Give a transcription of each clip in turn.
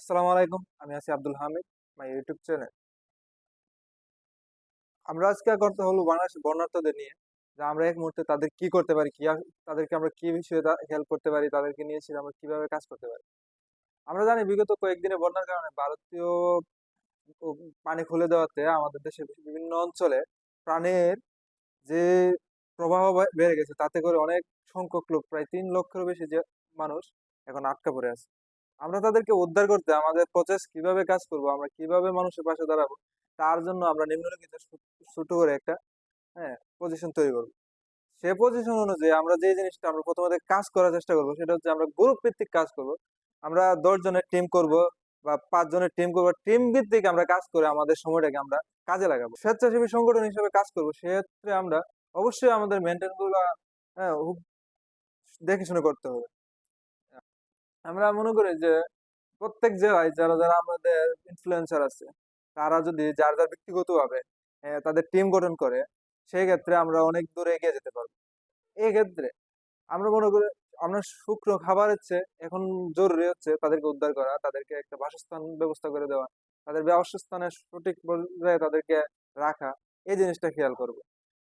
আসসালামু আলাইকুম। আমি আছি Abdul Hamid, my YouTube channel. আমরা আজকে কথা হলো বাংলাদেশের বন্যার্থদের নিয়ে। যে আমরা এক মুহূর্তে তাদের কি করতে পারি, তাদেরকে আমরা কি বিষয়ে হেল্প করতে পারি, তাদেরকে নিয়ে এসে আমরা কিভাবে কাজ করতে পারি। আমরা জানি বিগত কয়েকদিনে বন্যার কারণে ভারতীয় ও পানি খুলে দেওয়াতে আমাদের দেশের বিভিন্ন অঞ্চলে প্রাণের যে প্রবাহ বেড়ে গেছে, তাতে করে অনেক সংখ্যক লোক, প্রায় ৩ লক্ষেরও বেশি যে মানুষ এখন আটকা পড়ে আছে। আমরা তাদেরকে উদ্ধার করতে আমাদের প্রচেষ্টা কিভাবে কাজ করব, আমরা কিভাবে মানুষের পাশে দাঁড়াবো, তার জন্য আমরা নিম্নলিখিত ছোট করে একটা পজিশন তৈরি করবো। সে পজিশন অনুযায়ী আমরা যে জিনিসটা আমরা প্রথমত কাজ করার চেষ্টা করবো, সেটা হচ্ছে আমরা গ্রুপ ভিত্তিক কাজ করব। আমরা ১০ জনের টিম করব বা ৫ জনের টিম করবো। টিম ভিত্তিক আমরা কাজ করে আমাদের সময়টাকে আমরা কাজে লাগাবো। স্বেচ্ছাসেবী সংগঠন হিসেবে কাজ করবো, সেক্ষেত্রে আমরা অবশ্যই আমাদের মেনটেন গুলা দেখে শুনে করতে হবে। আমরা মনে করি যে প্রত্যেক জেলায় যারা যারা আমাদের ইনফ্লুয়েন্সার আছে, তারা যদি যার যার ব্যক্তিগতভাবে তাদের টিম গঠন করে, সেই ক্ষেত্রে আমরা অনেক দূরে এগিয়ে যেতে পারবো। এই ক্ষেত্রে আমরা মনে করি আমরা শুকনো খাবারের চেয়ে এখন জরুরি হচ্ছে তাদেরকে উদ্ধার করা, তাদেরকে একটা বাসস্থান ব্যবস্থা করে দেওয়া, তাদের বাসস্থানের সঠিক পর্যায়ে তাদেরকে রাখা, এই জিনিসটা খেয়াল করবো।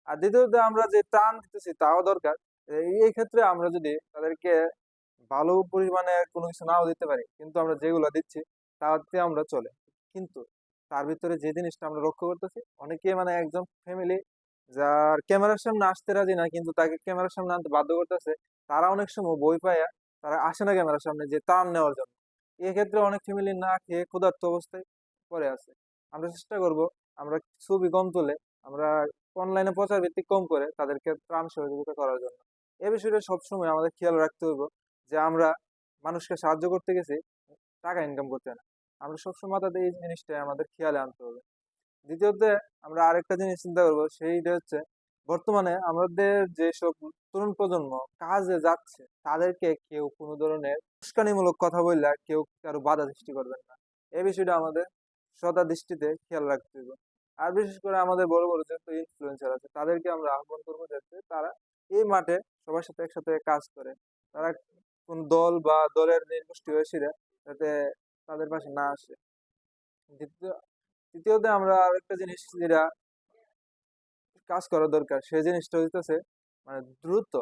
আর দ্বিতীয়ত আমরা যে ত্রাণ দিতেছি তাও দরকার। এই ক্ষেত্রে আমরা যদি তাদেরকে ভালো পরিমাণে কোনো কিছু নাও দিতে পারি, কিন্তু আমরা যেগুলো দিচ্ছি তাতে আমরা চলে। কিন্তু তার ভিতরে যে জিনিসটা আমরা লক্ষ্য করতেছি, অনেকে মানে একজন ফ্যামিলি যার ক্যামেরার সামনে আসতে রাজি না, কিন্তু তাকে ক্যামেরার সামনে আনতে বাধ্য করতেছে, তারা অনেক সময় বই পায়া তারা আসে না ক্যামেরার সামনে যে ত্রাণ নেওয়ার জন্য। এক্ষেত্রে অনেক ফ্যামিলি না খেয়ে ক্ষুধার্ত অবস্থায় পড়ে আছে। আমরা চেষ্টা করব আমরা ছবি কম তুলে, আমরা অনলাইনে প্রচার ভিত্তিক কম করে তাদেরকে ত্রাণ সহযোগিতা করার জন্য। এ বিষয়টা সবসময় আমাদের খেয়াল রাখতে হবে যে আমরা মানুষকে সাহায্য করতে গেছি টাকা ইনকাম করতে না। আমরা সবসময় তাদের এই জিনিসটা আমাদের খেয়ালে আনতে হবে। দ্বিতীয়ত আমরা আরেকটা জিনিস চিন্তা করবো, সেইটা হচ্ছে বর্তমানে আমাদের যেসব তরুণ প্রজন্ম কাজে যাচ্ছে, তাদেরকে কেউ কোনো ধরনের উস্কানিমূলক কথা বললে কেউ কারো বাধা সৃষ্টি করবেন না। এই বিষয়টা আমাদের সদা দৃষ্টিতে খেয়াল রাখতে হবে। আর বিশেষ করে আমাদের বড় বড় যত ইনফ্লুয়েন্সার আছে, তাদেরকে আমরা আহ্বান করবো যাতে তারা এই মাঠে সবার সাথে একসাথে কাজ করে। তারা কোন দল বা দলের নির্দিষ্ট হয়েছে যাতে তাদের পাশে না আসে। দ্বিতীয় তৃতীয়তে আমরা আরেকটা জিনিস যেটা কাজ করা দরকার, সেই জিনিসটা হইতেছে মানে দ্রুত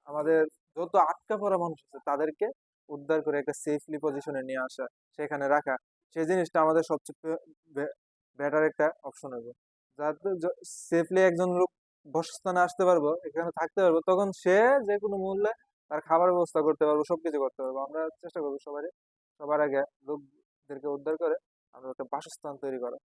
আমাদের যত আটকা পড়া মানুষ আছে তাদেরকে উদ্ধার করে একটা সেফলি পজিশনে নিয়ে আসা, সেখানে রাখা। সেই জিনিসটা আমাদের সবচেয়ে বেটার একটা অপশন হবে। যাতে সেফলি একজন লোক বসস্থানে আসতে পারবো, এখানে থাকতে পারবো, তখন সে যে কোনো মূল্যে তার খাবার ব্যবস্থা করতে পারবো, সবকিছু করতে পারবো। আমরা চেষ্টা করবো সবার আগে লোকদেরকে উদ্ধার করে আমরা একটা বাসস্থান তৈরি করা।